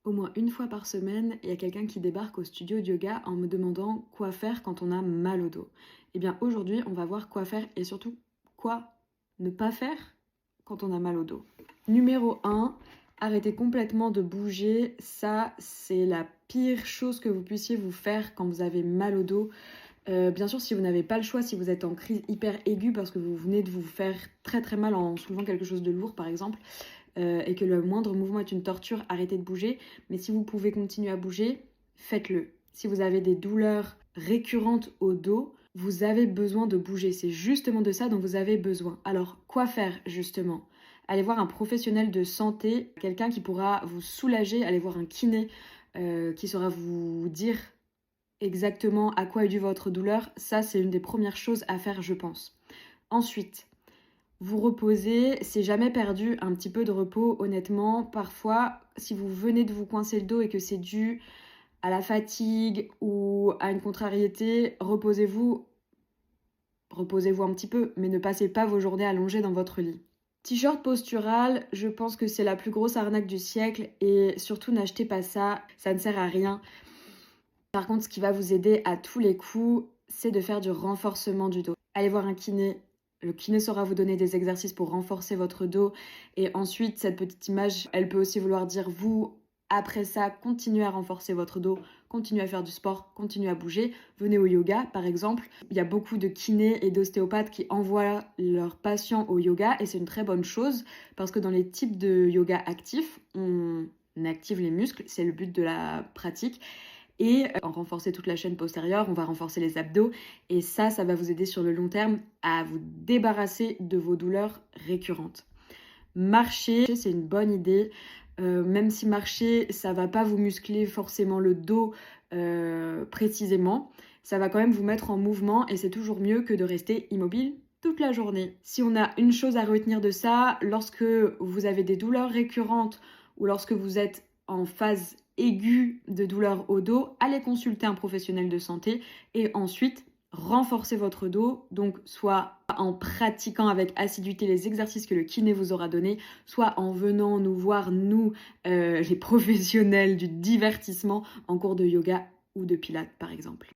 Au moins une fois par semaine, il y a quelqu'un qui débarque au studio de yoga en me demandant quoi faire quand on a mal au dos. Eh bien aujourd'hui, on va voir quoi faire et surtout quoi ne pas faire quand on a mal au dos. Numéro 1, arrêtez complètement de bouger. Ça, c'est la pire chose que vous puissiez vous faire quand vous avez mal au dos. Bien sûr, si vous n'avez pas le choix, si vous êtes en crise hyper aiguë parce que vous venez de vous faire très très mal en soulevant quelque chose de lourd par exemple, et que le moindre mouvement est une torture, arrêtez de bouger. Mais si vous pouvez continuer à bouger, faites-le. Si vous avez des douleurs récurrentes au dos, vous avez besoin de bouger. C'est justement de ça dont vous avez besoin. Alors, quoi faire justement? Allez voir un professionnel de santé, quelqu'un qui pourra vous soulager, allez voir un kiné qui saura vous dire exactement à quoi est due votre douleur. Ça, c'est une des premières choses à faire, je pense. Ensuite, vous reposez, c'est jamais perdu un petit peu de repos, honnêtement. Parfois, si vous venez de vous coincer le dos et que c'est dû à la fatigue ou à une contrariété, reposez-vous un petit peu, mais ne passez pas vos journées allongées dans votre lit. T-shirt postural, je pense que c'est la plus grosse arnaque du siècle et surtout n'achetez pas ça, ça ne sert à rien. Par contre, ce qui va vous aider à tous les coups, c'est de faire du renforcement du dos. Allez voir un kiné. Le kiné saura vous donner des exercices pour renforcer votre dos. Et ensuite, cette petite image, elle peut aussi vouloir dire vous, après ça, continuez à renforcer votre dos, continuez à faire du sport, continuez à bouger. Venez au yoga, par exemple. Il y a beaucoup de kinés et d'ostéopathes qui envoient leurs patients au yoga et c'est une très bonne chose parce que dans les types de yoga actifs, on active les muscles, c'est le but de la pratique. Et en renforcer toute la chaîne postérieure, on va renforcer les abdos. Et ça va vous aider sur le long terme à vous débarrasser de vos douleurs récurrentes. Marcher, c'est une bonne idée. Même si marcher, ça va pas vous muscler forcément le dos précisément, ça va quand même vous mettre en mouvement et c'est toujours mieux que de rester immobile toute la journée. Si on a une chose à retenir de ça, lorsque vous avez des douleurs récurrentes ou lorsque vous êtes en phase aiguë de douleur au dos, allez consulter un professionnel de santé et ensuite renforcer votre dos, donc soit en pratiquant avec assiduité les exercices que le kiné vous aura donnés, soit en venant nous voir, nous, les professionnels du divertissement, en cours de yoga ou de pilates par exemple.